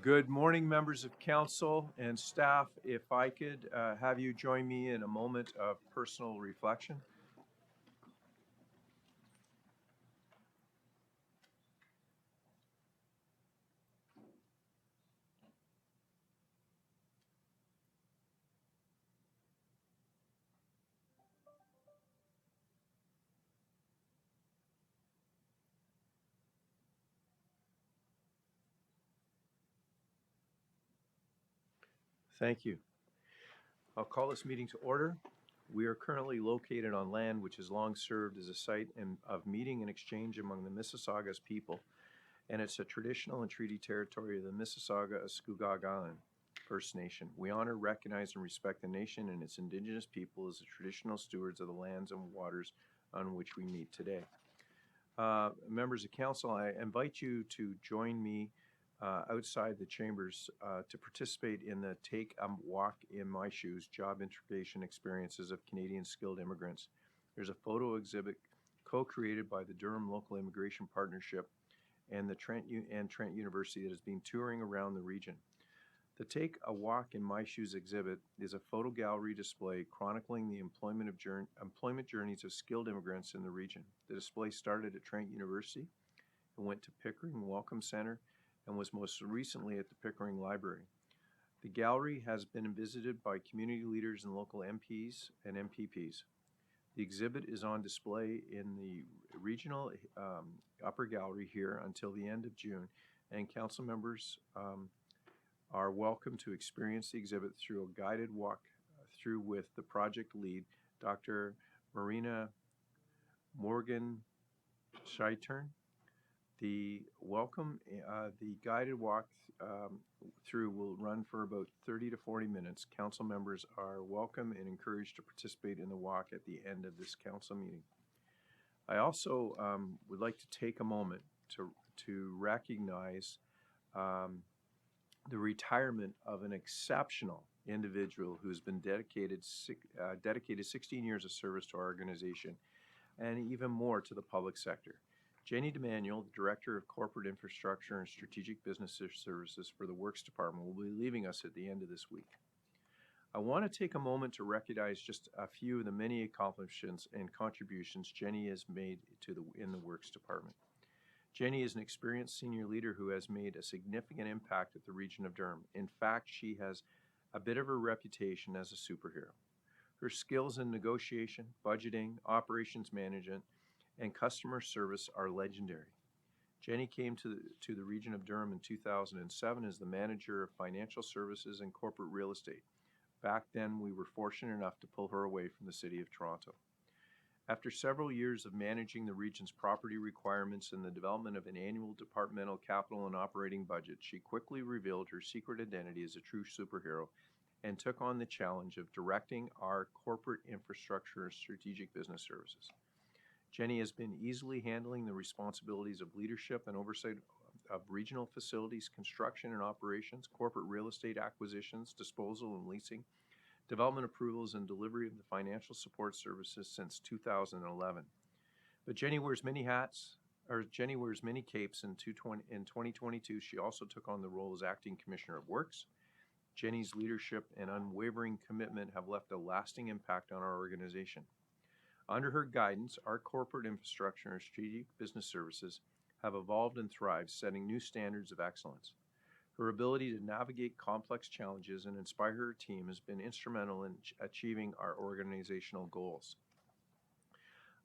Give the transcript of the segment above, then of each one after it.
Good morning, members of council and staff. If I could have you join me in a moment of personal reflection. Thank you. I'll call this meeting to order. We are currently located on land which has long served as a site of meeting and exchange among the Mississauga's people, and it's a traditional and treaty territory of the Mississauga-Scugog First Nation. We honor, recognize, and respect the nation and its Indigenous people as the traditional stewards of the lands and waters on which we meet today. Members of council, I invite you to join me outside the chambers to participate in the Take a Walk in My Shoes job integration experiences of Canadian skilled immigrants. There's a photo exhibit co-created by the Durham Local Immigration Partnership and the Trent University that has been touring around the region. The Take a Walk in My Shoes exhibit is a photo gallery display chronicling the employment journeys of skilled immigrants in the region. The display started at Trent University and went to Pickering Welcome Center and was most recently at the Pickering Library. The gallery has been visited by community leaders and local MPs and MPPs. The exhibit is on display in the regional upper gallery here until the end of June, and council members are welcome to experience the exhibit through a guided walk through with the project lead, Dr. Marina Morgan Scheitern. The guided walk through will run for about 30 to 40 minutes. Council members are welcome and encouraged to participate in the walk at the end of this council meeting. I also would like to take a moment to recognize the retirement of an exceptional individual who's been dedicated 16 years of service to our organization and even more to the public sector. Jenny DeManuel, the Director of Corporate Infrastructure and Strategic Business Services for the Works Department, will be leaving us at the end of this week. I want to take a moment to recognize just a few of the many accomplishments and contributions Jenny has made in the Works Department. Jenny is an experienced senior leader who has made a significant impact at the region of Durham. In fact, she has a bit of a reputation as a superhero. Her skills in negotiation, budgeting, operations management, and customer service are legendary. Jenny came to the region of Durham in 2007 as the manager of financial services and corporate real estate. Back then, we were fortunate enough to pull her away from the City of Toronto. After several years of managing the region's property requirements and the development of an annual departmental capital and operating budget, she quickly revealed her secret identity as a true superhero and took on the challenge of directing our corporate infrastructure and strategic business services. Jenny has been easily handling the responsibilities of leadership and oversight of regional facilities, construction and operations, corporate real estate acquisitions, disposal and leasing, development approvals, and delivery of the financial support services since 2011. But Jenny wears many hats, or Jenny wears many capes. In 2022, she also took on the role as Acting Commissioner of Works. Jenny's leadership and unwavering commitment have left a lasting impact on our organization. Under her guidance, our corporate infrastructure and strategic business services have evolved and thrived, setting new standards of excellence. Her ability to navigate complex challenges and inspire her team has been instrumental in achieving our organizational goals.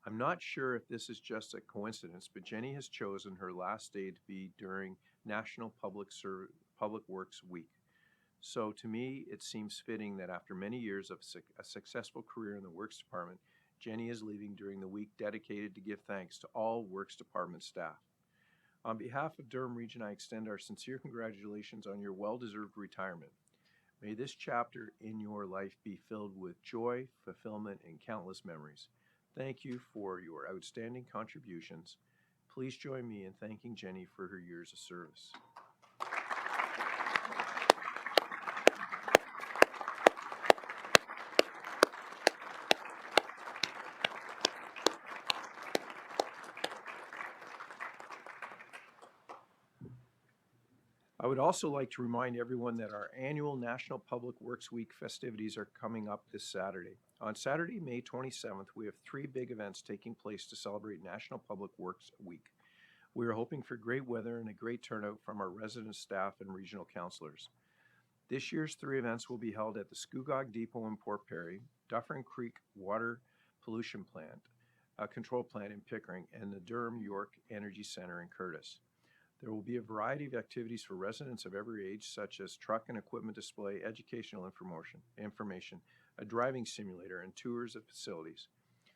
I'm not sure if this is just a coincidence, but Jenny has chosen her last day to be during National Public Works Week. So to me, it seems fitting that after many years of a successful career in the Works Department, Jenny is leaving during the week dedicated to give thanks to all Works Department staff. On behalf of Durham Region, I extend our sincere congratulations on your well-deserved retirement. May this chapter in your life be filled with joy, fulfillment, and countless memories. Thank you for your outstanding contributions. Please join me in thanking Jenny for her years of service. I would also like to remind everyone that our annual National Public Works Week festivities are coming up this Saturday. On Saturday, May 27th, we have 3 big events taking place to celebrate National Public Works Week. We are hoping for great weather and a great turnout from our resident staff and regional councilors. This year's 3 events will be held at the Scugog Depot in Port Perry, Dufferin Creek Water Pollution Plant, Control Plant in Pickering, and the Durham York Energy Center in Curtis. There will be a variety of activities for residents of every age, such as truck and equipment display, educational information, a driving simulator, and tours of facilities.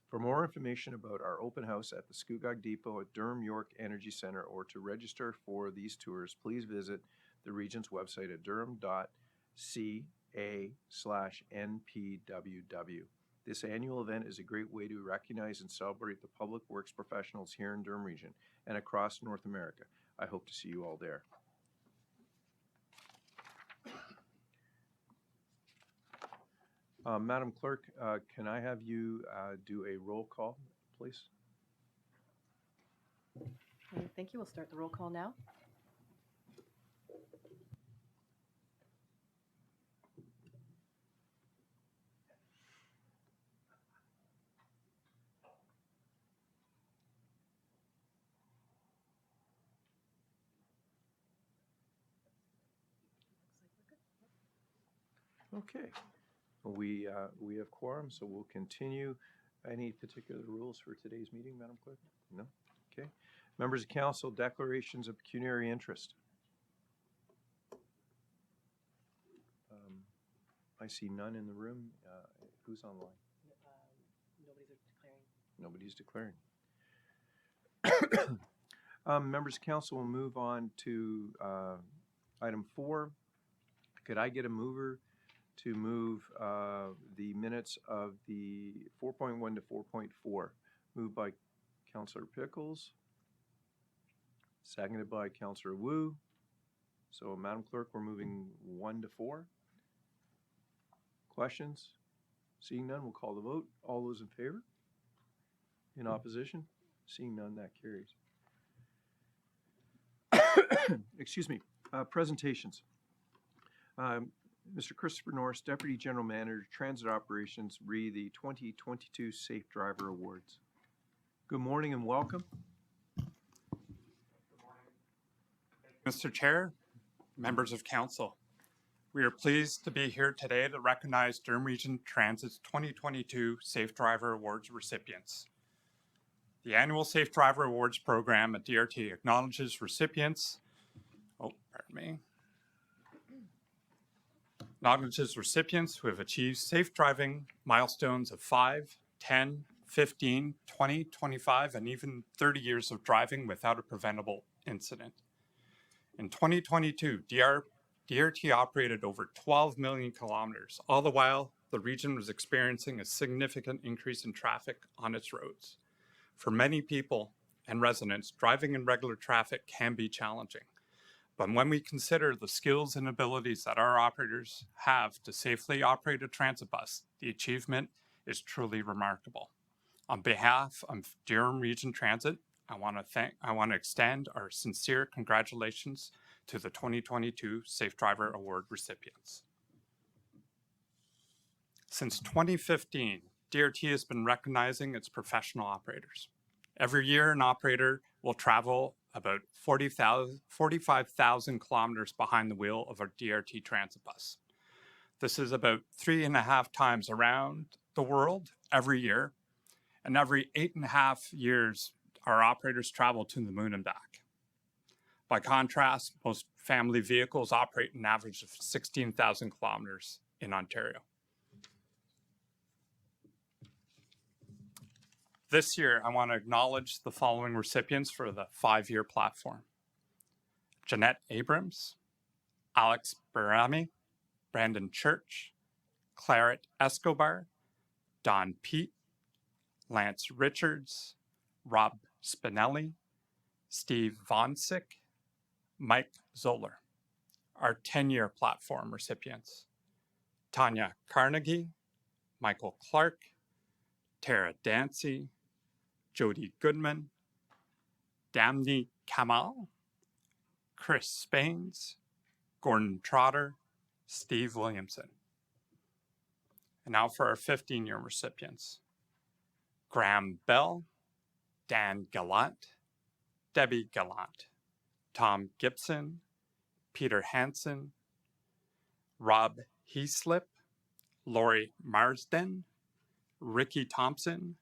For more information about our open house at the Scugog Depot at Durham York Energy Center, or to register for these tours, please visit the Region's website at durham.ca/npww. This annual event is a great way to recognize and celebrate the public works professionals here in Durham Region and across North America. I hope to see you all there. Madam Clerk, can I have you do a roll call, please? Okay, thank you. We'll start the roll call now. Okay. We have quorum, so we'll continue. Any particular rules for today's meeting, Madam Clerk? No? Okay. Members of Council, declarations of pecuniary interest. I see none in the room. Who's online? Nobody's declaring. Nobody's declaring. Members of Council will move on to item 4. Could I get a mover to move the minutes of the 4.1 to 4.4? Moved by Councillor Pickles, seconded by Councillor Wu. So, Madam Clerk, we're moving 1 to 4. Questions? Seeing none, we'll call the vote. All those in favor? In opposition? Seeing none, that carries. Excuse me. Presentations. Mr. Christopher Norris, Deputy General Manager, Transit Operations, re the 2022 Safe Driver Awards. Good morning and welcome. Mr. Chair, members of Council, we are pleased to be here today to recognize Durham Region Transit's 2022 Safe Driver Awards recipients. The annual Safe Driver Awards program at DRT acknowledges recipients who have achieved safe driving milestones of 5, 10, 15, 20, 25, and even 30 years of driving without a preventable incident. In 2022, DRT operated over 12 million kilometers. All the while, the region was experiencing a significant increase in traffic on its roads. For many people and residents, driving in regular traffic can be challenging. But when we consider the skills and abilities that our operators have to safely operate a transit bus, the achievement is truly remarkable. On behalf of Durham Region Transit, I want to extend our sincere congratulations to the 2022 Safe Driver Award recipients. Since 2015, DRT has been recognizing its professional operators. Every year, an operator will travel about 45,000 kilometers behind the wheel of a DRT transit bus. This is about 3.5 times around the world every year, and every 8.5 years, our operators travel to the moon and back. By contrast, most family vehicles operate an average of 16,000 kilometers in Ontario. This year, I want to acknowledge the following recipients for the 5-year platform: Jeanette Abrams, Alex Barami, Brandon Church, Claret Escobar, Don Pete, Lance Richards, Rob Spinelli, Steve Vonsick, Mike Zoller. Our 10-year platform recipients: Tanya Carnegie, Michael Clark, Tara Dancy, Jody Goodman, Damni Kamal, Chris Spains, Gordon Trotter, Steve Williamson. And now for our 15-year recipients. Graham Bell, Dan Gallant, Debbie Gallant, Tom Gibson, Peter Hansen, Rob Heaslip, Lori Marsden, Ricky Thompson,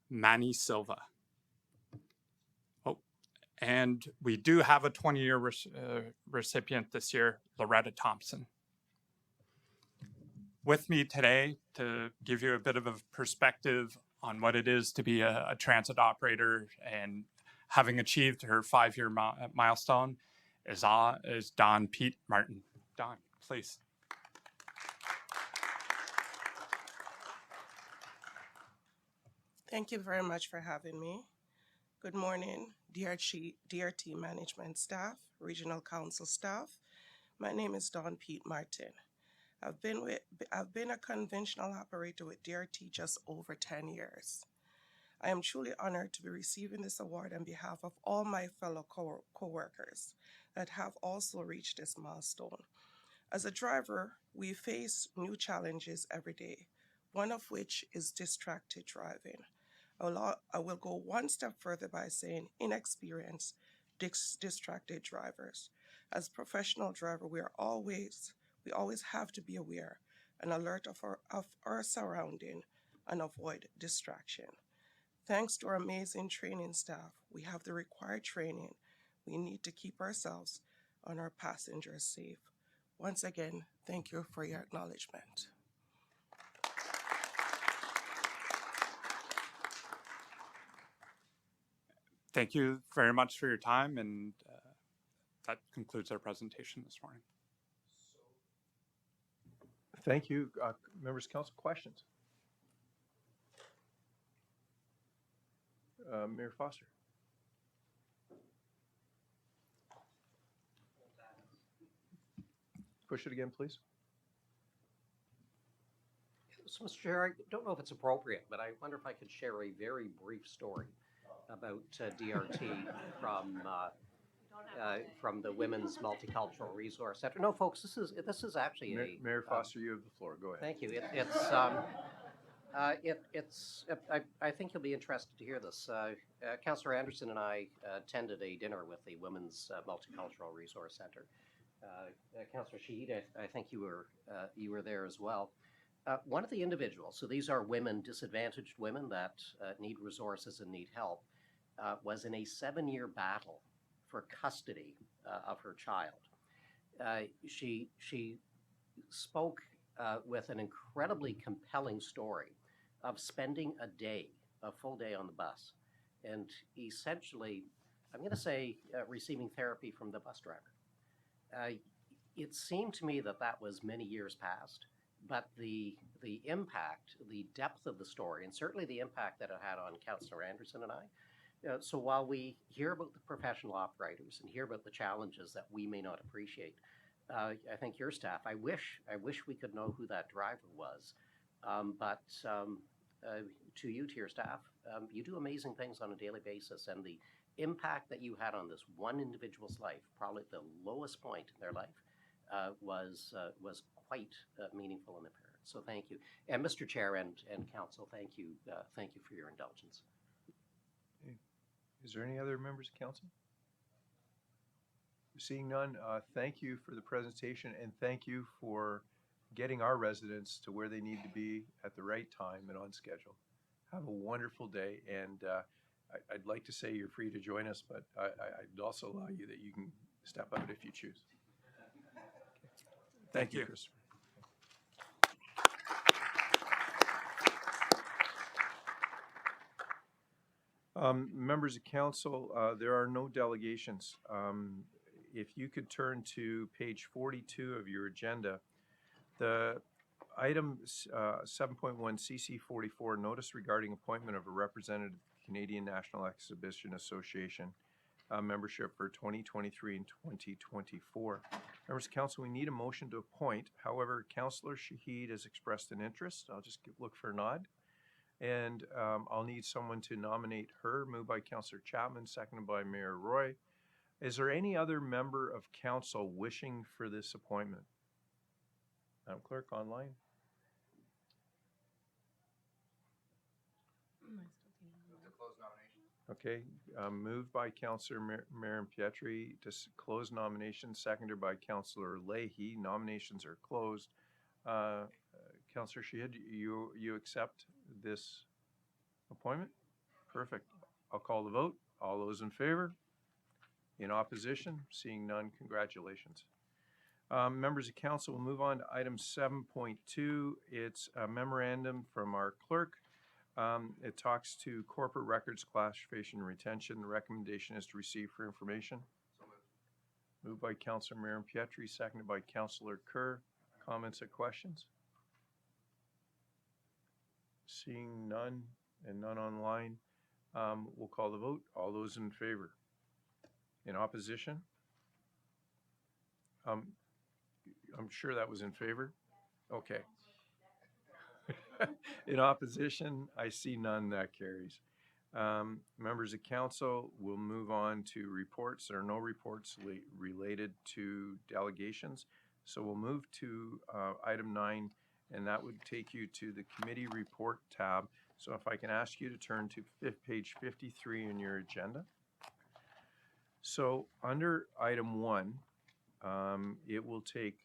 Manny Silva. Oh, and we do have a 20-year recipient this year, Loretta Thompson. With me today to give you a bit of a perspective on what it is to be a transit operator and having achieved her 5-year milestone is Don Pete Martin. Don, please. Thank you very much for having me. Good morning, DRT management staff, regional council staff. My name is Don Pete Martin. I've been a conventional operator with DRT just over 10 years. I am truly honored to be receiving this award on behalf of all my fellow co-workers that have also reached this milestone. As a driver, we face new challenges every day, one of which is distracted driving. I will go one step further by saying inexperienced, distracted drivers. As professional driver, we always have to be aware and alert of our surrounding and avoid distraction. Thanks to our amazing training staff, we have the required training we need to keep ourselves and our passengers safe. Once again, thank you for your acknowledgement. Thank you very much for your time, and that concludes our presentation this morning. Thank you. Members of council, questions? Mayor Foster. Push it again, please. So, Mr. Chair, I don't know if it's appropriate, but I wonder if I could share a very brief story about DRT from the Women's Multicultural Resource Center. No, folks, this is actually Mayor Foster, you have the floor. Go ahead. Thank you. I think you'll be interested to hear this. Councillor Anderson and I attended a dinner with the Women's Multicultural Resource Center. Councillor Shahid, I think you were there as well. One of the individuals, so these are women, disadvantaged women that need resources and need help, was in a 7-year battle for custody of her child. She spoke with an incredibly compelling story of spending a full day on the bus, and essentially, I'm going to say, receiving therapy from the bus driver. It seemed to me that was many years past, but the impact, the depth of the story, and certainly the impact that it had on Councillor Anderson and I. So while we hear about the professional operators and hear about the challenges that we may not appreciate, I think your staff, I wish we could know who that driver was. But to your staff, you do amazing things on a daily basis, and the impact that you had on this one individual's life, probably the lowest point in their life, was quite meaningful and apparent. So thank you. And Mr. Chair and Council, thank you for your indulgence. Is there any other members of council? Seeing none, thank you for the presentation, and thank you for getting our residents to where they need to be at the right time and on schedule. Have a wonderful day, and I'd like to say you're free to join us, but I'd also allow you that you can step out if you choose. Thank you, Christopher. Members of council, there are no delegations. If you could turn to page 42 of your agenda, the item 7.1 CC 44, notice regarding appointment of a representative of the Canadian National Exhibition Association membership for 2023 and 2024. Members of council, we need a motion to appoint. However, Councillor Shahid has expressed an interest. I'll just look for a nod. And I'll need someone to nominate her, moved by Councillor Chapman, seconded by Mayor Roy. Is there any other member of council wishing for this appointment? Madam Clerk, online? Okay, moved by Councillor Maren Pietri to close nominations, seconded by Councillor Leahy. Nominations are closed. Councillor Shahid, you accept this appointment? Perfect. I'll call the vote. All those in favor? In opposition? Seeing none, congratulations. Members of council, we'll move on to item 7.2. It's a memorandum from our clerk. It talks to corporate records classification and retention. The recommendation is to receive for information. Moved by Councillor Maren Pietri, seconded by Councillor Kerr. Comments or questions? Seeing none and none online, we'll call the vote. All those in favor? In opposition? I'm sure that was in favor? Okay. In opposition, I see none, that carries. Members of council, we'll move on to reports. There are no reports related to delegations. So we'll move to item 9, and that would take you to the committee report tab. So if I can ask you to turn to page 53 in your agenda. So under item 1, it will take,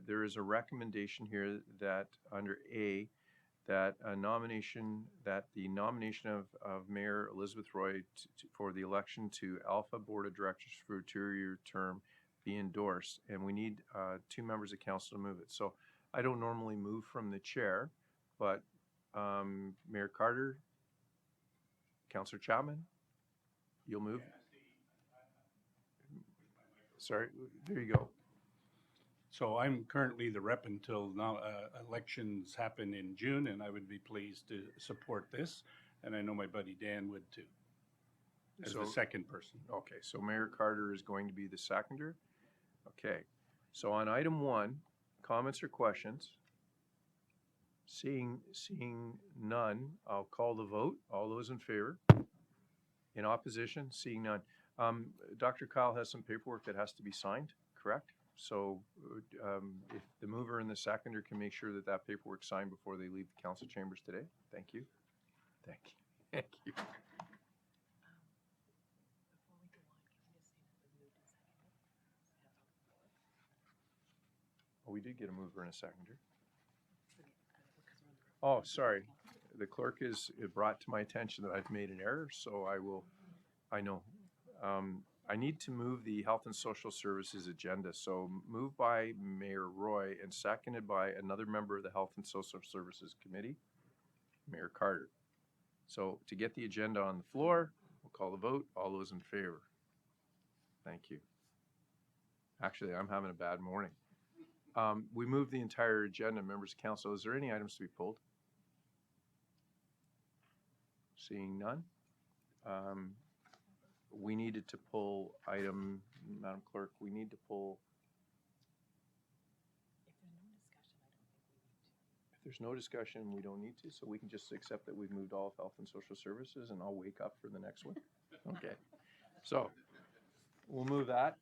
there is a recommendation here that under A, that the nomination of Mayor Elizabeth Roy for the election to Alpha Board of Directors for a 2-year term be endorsed. And we need 2 members of council to move it. So I don't normally move from the chair, but Mayor Carter, Councillor Chapman, you'll move? Sorry, there you go. So I'm currently the rep until now, elections happen in June, and I would be pleased to support this. And I know my buddy Dan would too, as the second person. Okay, so Mayor Carter is going to be the seconder. Okay, so on item 1, comments or questions? Seeing none, I'll call the vote. All those in favor? In opposition? Seeing none. Dr. Kyle has some paperwork that has to be signed, correct? So if the mover and the seconder can make sure that that paperwork's signed before they leave the council chambers today. Thank you. Thank you. Thank you. Oh, we did get a mover and a seconder. Oh, sorry. The clerk it brought to my attention that I've made an error, so I know. I need to move the Health and Social Services agenda. So moved by Mayor Roy and seconded by another member of the Health and Social Services Committee, Mayor Carter. So to get the agenda on the floor, we'll call the vote. All those in favor? Thank you. Actually, I'm having a bad morning. We moved the entire agenda, members of council. Is there any items to be pulled? Seeing none. We needed to pull item, Madam Clerk, we need to pull. If there's no discussion, we don't need to, so we can just accept that we've moved all of Health and Social Services and I'll wake up for the next one. Okay, so we'll move that.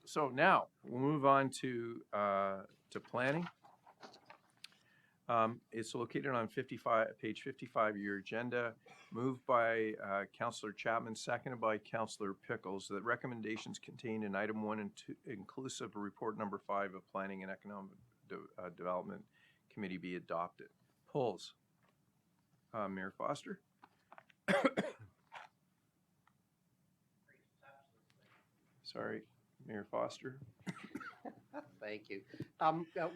So now we'll move on to planning. It's located on page 55 of your agenda, moved by Councillor Chapman, seconded by Councillor Pickles. The recommendations contained in item 1 and 2, inclusive of report number 5 of Planning and Economic Development Committee, be adopted. Polls. Mayor Foster. Sorry, Mayor Foster. Thank you.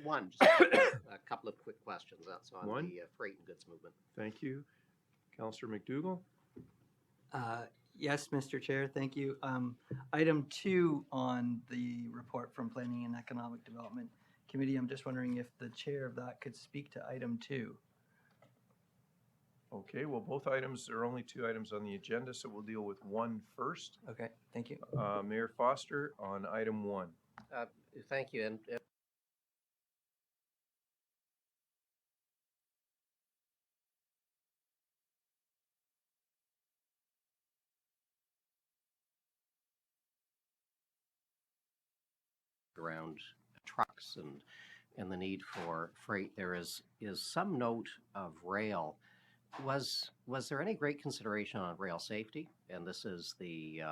One, just a couple of quick questions. That's on One? the freight and goods movement. Thank you. Councillor McDougall. Yes, Mr. Chair, thank you. Item 2 on the report from Planning and Economic Development Committee, I'm just wondering if the chair of that could speak to item 2. Okay, well, both items, there are only 2 items on the agenda, so we'll deal with 1 first. Okay, thank you. Mayor Foster on item 1. Thank you. And around trucks and the need for freight, there is some note of rail. Was there any great consideration on rail safety? And this is the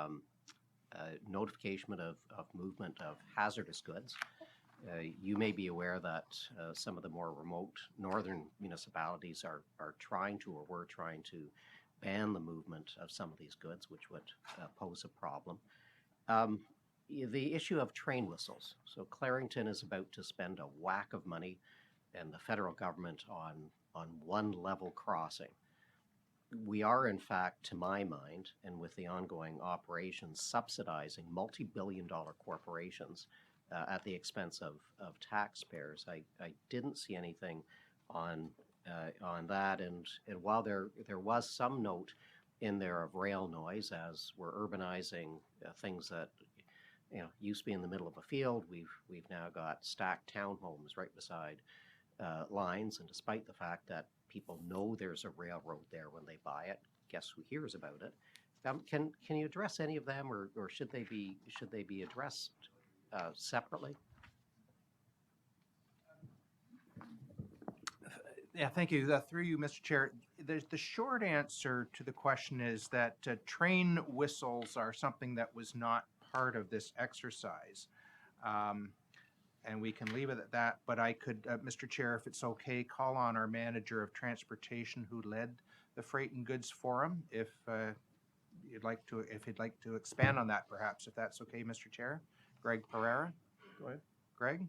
notification of movement of hazardous goods. You may be aware that some of the more remote northern municipalities are trying to, or were trying to, ban the movement of some of these goods, which would pose a problem. The issue of train whistles. So Clarington is about to spend a whack of money, and the federal government on one level crossing. We are, in fact, to my mind, and with the ongoing operations, subsidizing multi-billion-dollar corporations at the expense of taxpayers. I didn't see anything on that, and while there was some note in there of rail noise as we're urbanizing things that used to be in the middle of a field, we've now got stacked townhomes right beside lines, and despite the fact that people know there's a railroad there when they buy it, guess who hears about it? Can you address any of them, or should they be addressed separately? Yeah, thank you. Through you, Mr. Chair, the short answer to the question is that train whistles are something that was not part of this exercise. And we can leave it at that, but I could, Mr. Chair, if it's okay, call on our manager of transportation who led the Freight and Goods Forum, if he'd like to expand on that, perhaps, if that's okay, Mr. Chair. Greg Pereira. Go ahead. Greg?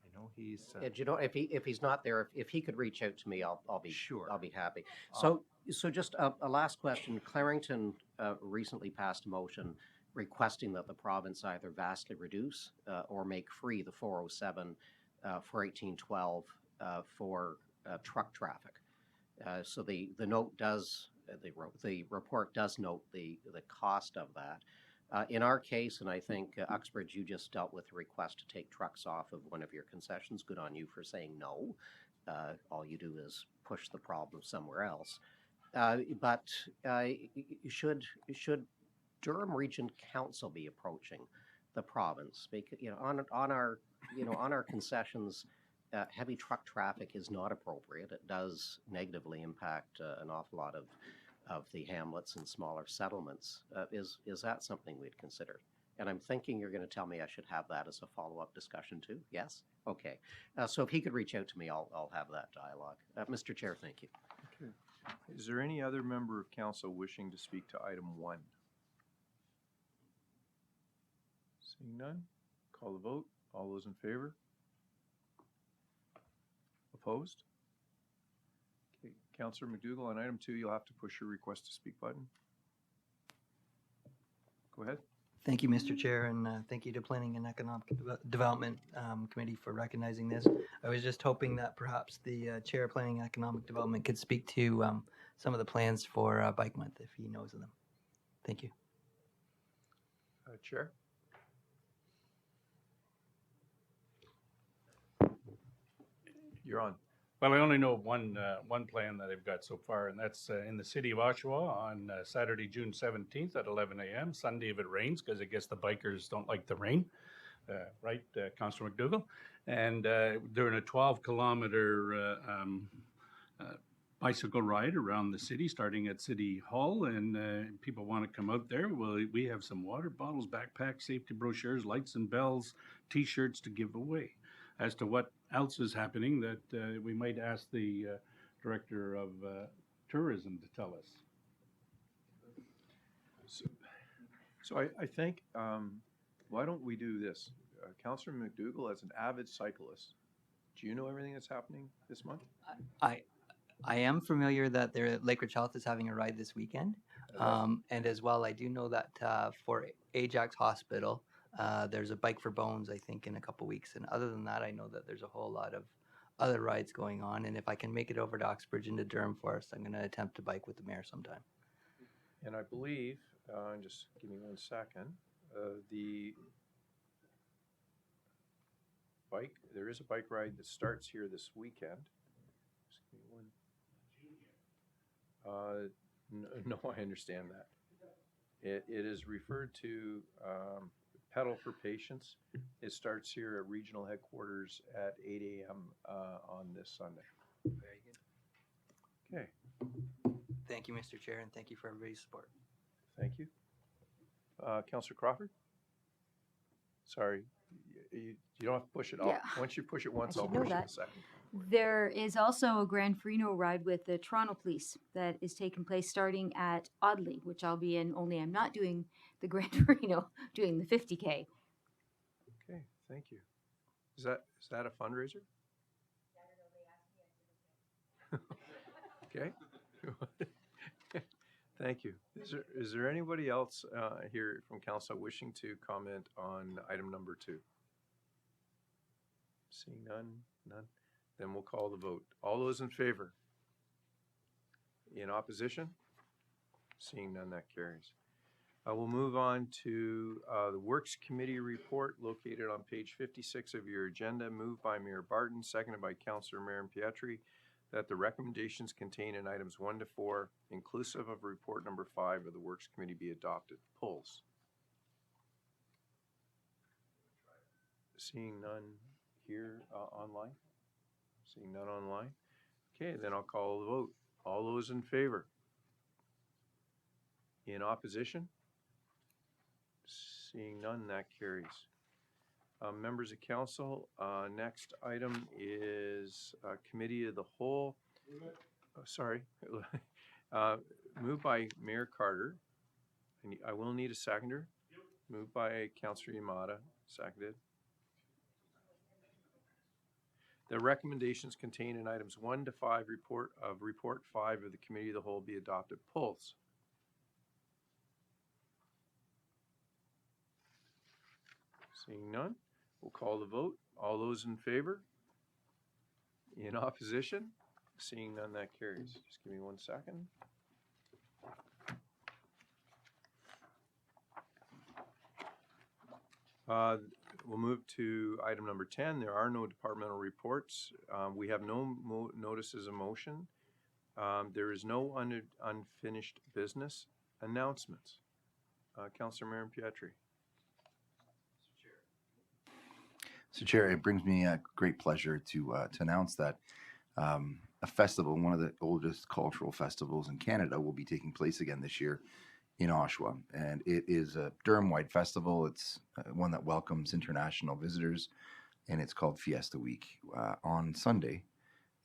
I know he's. If he's not there, if he could reach out to me, I'll be Sure. I'll be happy. So just a last question. Clarington recently passed a motion requesting that the province either vastly reduce or make free the 407 for 1812 for truck traffic. So the note does, the report does note the cost of that. In our case, and I think Uxbridge, you just dealt with a request to take trucks off of one of your concessions. Good on you for saying no. All you do is push the problem somewhere else. But should Durham Region Council be approaching the province? Because on our concessions, heavy truck traffic is not appropriate. It does negatively impact an awful lot of the hamlets and smaller settlements. Is that something we'd consider? And I'm thinking you're going to tell me I should have that as a follow-up discussion too. Yes? Okay. So if he could reach out to me, I'll have that dialogue. Mr. Chair, thank you. Okay. Is there any other member of council wishing to speak to item 1? Seeing none, call the vote. All those in favor? Opposed? Okay, Councillor McDougall, on item 2, you'll have to push your request to speak button. Go ahead. Thank you, Mr. Chair, and thank you to Planning and Economic Development Committee for recognizing this. I was just hoping that perhaps the Chair of Planning and Economic Development could speak to some of the plans for Bike Month if he knows of them. Thank you. Chair? You're on. Well, I only know one plan that I've got so far, and that's in the city of Oshawa on Saturday, June 17th at 11 a.m. Sunday if it rains, because I guess the bikers don't like the rain, right, Councillor McDougall? And during a 12-kilometer bicycle ride around the city, starting at City Hall, and people want to come out there. Well, we have some water bottles, backpacks, safety brochures, lights and bells, T-shirts to give away. As to what else is happening, that we might ask the Director of Tourism to tell us. So I think, why don't we do this? Councillor McDougall, as an avid cyclist, do you know everything that's happening this month? I am familiar that Lake Ridge Health is having a ride this weekend. And as well, I do know that for Ajax Hospital, there's a Bike for Bones, I think, in a couple weeks. And other than that, I know that there's a whole lot of other rides going on. And if I can make it over to Uxbridge into Durham Forest, I'm going to attempt to bike with the mayor sometime. And I believe, just give me 1 second, there is a bike ride that starts here this weekend. Just give me one. No, I understand that. It is referred to Pedal for Patients. It starts here at regional headquarters at 8 a.m. On this Sunday. Very good. Okay, Thank you, Mr. Chair, and thank you for everybody's support. thank you. Councillor Crawford? Sorry, you don't have to push it. Yeah. Once you push it once, I I'll should know push it a that. second. There is also a Grand Farino ride with the Toronto Police that is taking place starting at Audley, which I'll be in, only I'm not doing the Grand Farino, doing the 50K. Okay, thank you. Is that a fundraiser? Okay. Thank you. Is there anybody else here from council wishing to comment on item number 2? Seeing none. Then we'll call the vote. All those in favor? In opposition? Seeing none, that carries. We'll move on to the Works Committee report located on page 56 of your agenda, moved by Mayor Barton, seconded by Councillor Marion Pietri, that the recommendations contained in items 1 to 4, inclusive of report number 5 of the Works Committee, be adopted. Polls. Seeing none here online? Seeing none online? Okay, then I'll call the vote. All those in favor? In opposition? Seeing none, that carries. Members of council, next item is Committee of the Whole. Sorry. Moved by Mayor Carter. I will need a seconder. Moved by Councillor Yamada, seconded. The recommendations contained in items 1 to 5 report 5 of the Committee of the Whole be adopted. Polls. Seeing none, we'll call the vote. All those in favor? In opposition? Seeing none, that carries. Just give me 1 second. We'll move to item number 10. There are no departmental reports. We have no notices of motion. There is no unfinished business. Announcements. Councillor Marion Pietri. So, Chair, it brings me a great pleasure to announce that a festival, one of the oldest cultural festivals in Canada, will be taking place again this year in Oshawa. And it is a Durham-wide festival. It's one that welcomes international visitors, and it's called Fiesta Week. On Sunday,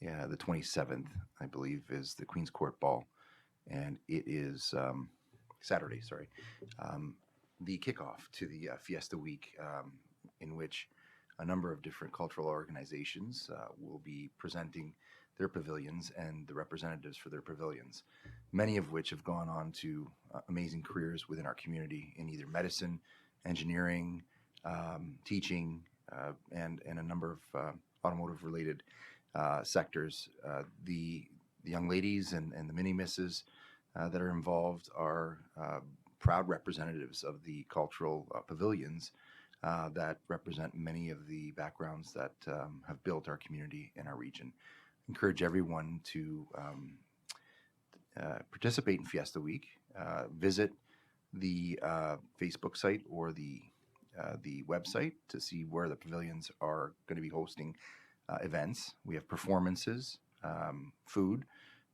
the 27th, I believe, is the Queen's Court Ball. And it is Saturday, sorry, the kickoff to the Fiesta Week, in which a number of different cultural organizations will be presenting their pavilions and the representatives for their pavilions, many of which have gone on to amazing careers within our community in either medicine, engineering, teaching, and a number of automotive-related sectors. The young ladies and the mini misses that are involved are proud representatives of the cultural pavilions that represent many of the backgrounds that have built our community and our region. Encourage everyone to participate in Fiesta Week. Visit the Facebook site or the website to see where the pavilions are going to be hosting events. We have performances, food,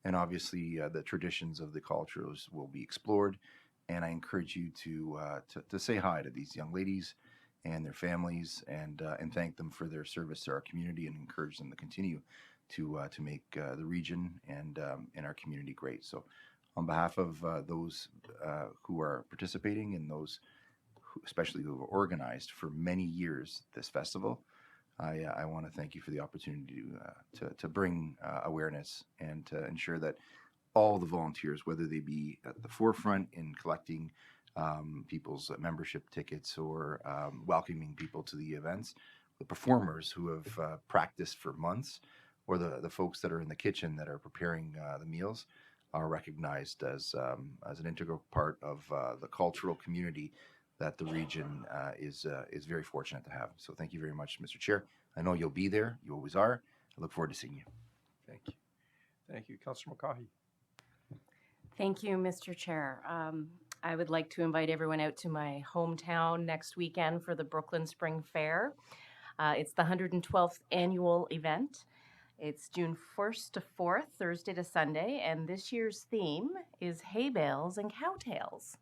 and obviously the traditions of the cultures will be explored. And I encourage you to say hi to these young ladies and their families, and thank them for their service to our community, and encourage them to continue to make the region and our community great. So, on behalf of those who are participating and those especially who have organized for many years this festival, I want to thank you for the opportunity to bring awareness and to ensure that all the volunteers, whether they be at the forefront in collecting people's membership tickets or welcoming people to the events, the performers who have practiced for months, or the folks that are in the kitchen that are preparing the meals, are recognized as an integral part of the cultural community that the region is very fortunate to have. So thank you very much, Mr. Chair. I know you'll be there. You always are. I look forward to seeing you. Thank you. Thank you. Councillor McCaughey. Thank you, Mr. Chair. I would like to invite everyone out to my hometown next weekend for the Brooklyn Spring Fair. It's the 112th annual event. It's June 1st to 4th, Thursday to Sunday, and this year's theme is hay bales and cowtails.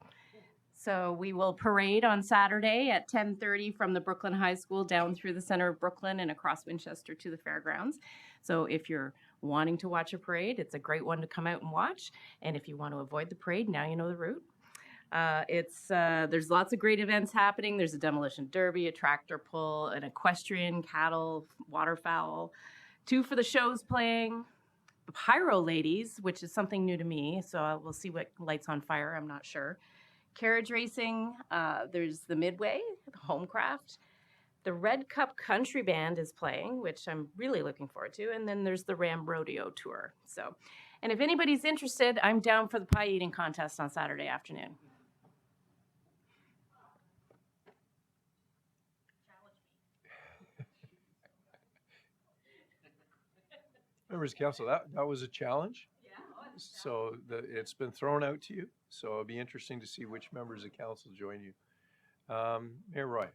So we will parade on Saturday at 10:30 from the Brooklyn High School down through the center of Brooklyn and across Winchester to the fairgrounds. So if you're wanting to watch a parade, it's a great one to come out and watch. And if you want to avoid the parade, now you know the route. There's lots of great events happening. There's a demolition derby, a tractor pull, an equestrian, cattle, waterfowl, 2 for the shows playing, pyro ladies, which is something new to me. So we'll see what lights on fire. I'm not sure. Carriage racing. There's the Midway, the Homecraft. The Red Cup Country Band is playing, which I'm really looking forward to. And then there's the Ram Rodeo Tour. So, and if anybody's interested, I'm down for the pie eating contest on Saturday afternoon. Members of council, that was a challenge. So it's been thrown out to you. So it'll be interesting to see which members of council join you. Mayor Roy.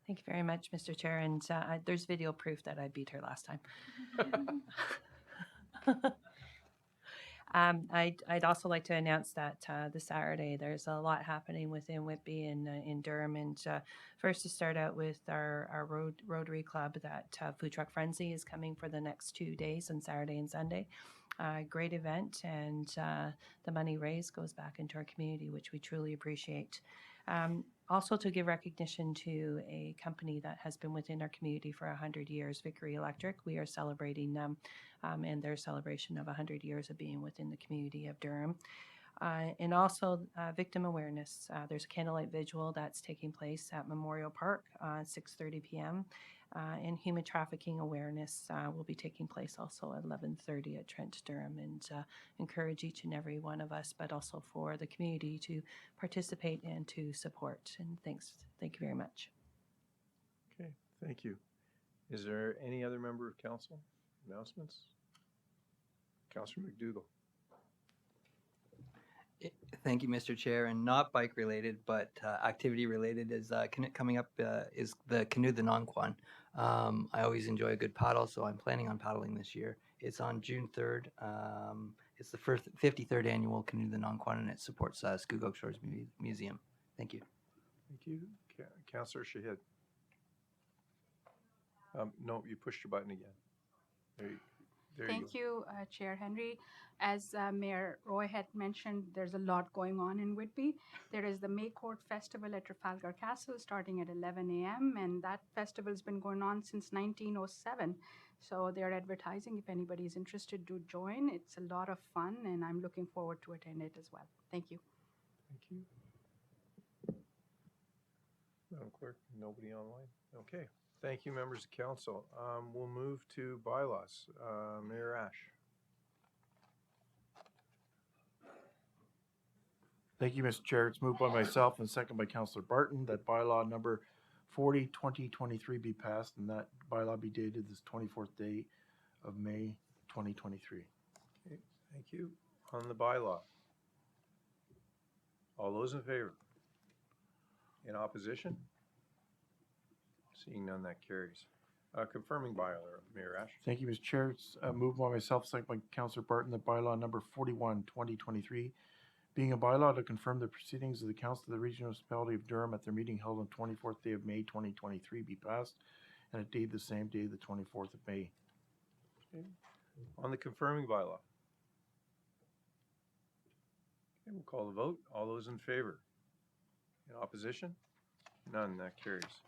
Thank you very much, Mr. Chair. And there's video proof that I beat her last time. I'd also like to announce that this Saturday there's a lot happening within Whitby and in Durham. And first to start out with our Rotary Club, that Food Truck Frenzy is coming for the next 2 days on Saturday and Sunday. Great event, and the money raised goes back into our community, which we truly appreciate. Also to give recognition to a company that has been within our community for 100 years, Vickery Electric. We are celebrating them and their celebration of 100 years of being within the community of Durham. And also victim awareness. There's a candlelight vigil that's taking place at Memorial Park 6:30 p.m. And human trafficking awareness will be taking place also at 11:30 at Trent Durham, and encourage each and every one of us, but also for the community to participate and to support. And thank you very much. Okay, thank you. Is there any other member of council announcements? Councilor McDougall. Thank you, Mr. Chair, and not bike related, but activity related is coming up is the Canoe the Nonquan. I always enjoy a good paddle, so I'm planning on paddling this year. It's on June 3rd. It's the 53rd annual Canoe the Nonquan, and it supports Scugog Shores Museum. Thank you. Thank you. Councilor Shahid. No, you pushed your button again. There you Thank go. you, Chair Henry. As Mayor Roy had mentioned, there's a lot going on in Whitby. There is the May Court Festival at Trafalgar Castle starting at 11 a.m. and that festival has been going on since 1907. So they're advertising if anybody is interested to join. It's a lot of fun and I'm looking forward to attend it as well. Thank you. Thank you. Madam Clerk, nobody online? Okay. Thank you, members of council. We'll move to bylaws. Mayor Ash. Thank you, Mr. Chair. It's moved by myself and second by Councillor Barton that bylaw number 40/2023 be passed and that bylaw be dated this 24th day of May 2023. Okay, thank you. On the bylaw. All those in favor? In opposition? Seeing none, that carries. Confirming bylaw, Mayor Ash. Thank you, Mr. Chair. It's moved by myself, second by Councillor Barton, that bylaw number 41/2023 being a bylaw to confirm the proceedings of the Council of the Regional Municipality of Durham at their meeting held on 24th day of May 2023 be passed and a date the same day, the 24th of May. Okay. On the confirming bylaw. Okay, we'll call the vote. All those in favor? In opposition? None, that carries.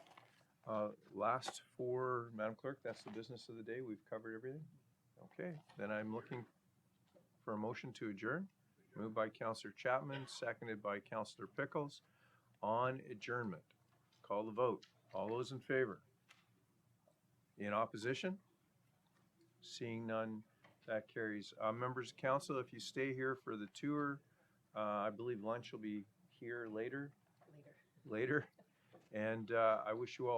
Last for Madam Clerk, that's the business of the day. We've covered everything. Okay, then I'm looking for a motion to adjourn. Moved by Councillor Chapman, seconded by Councillor Pickles. On adjournment. Call the vote. All those in favor? In opposition? Seeing none, that carries. Members of council, if you stay here for the tour, I believe lunch will be here later. And I wish you all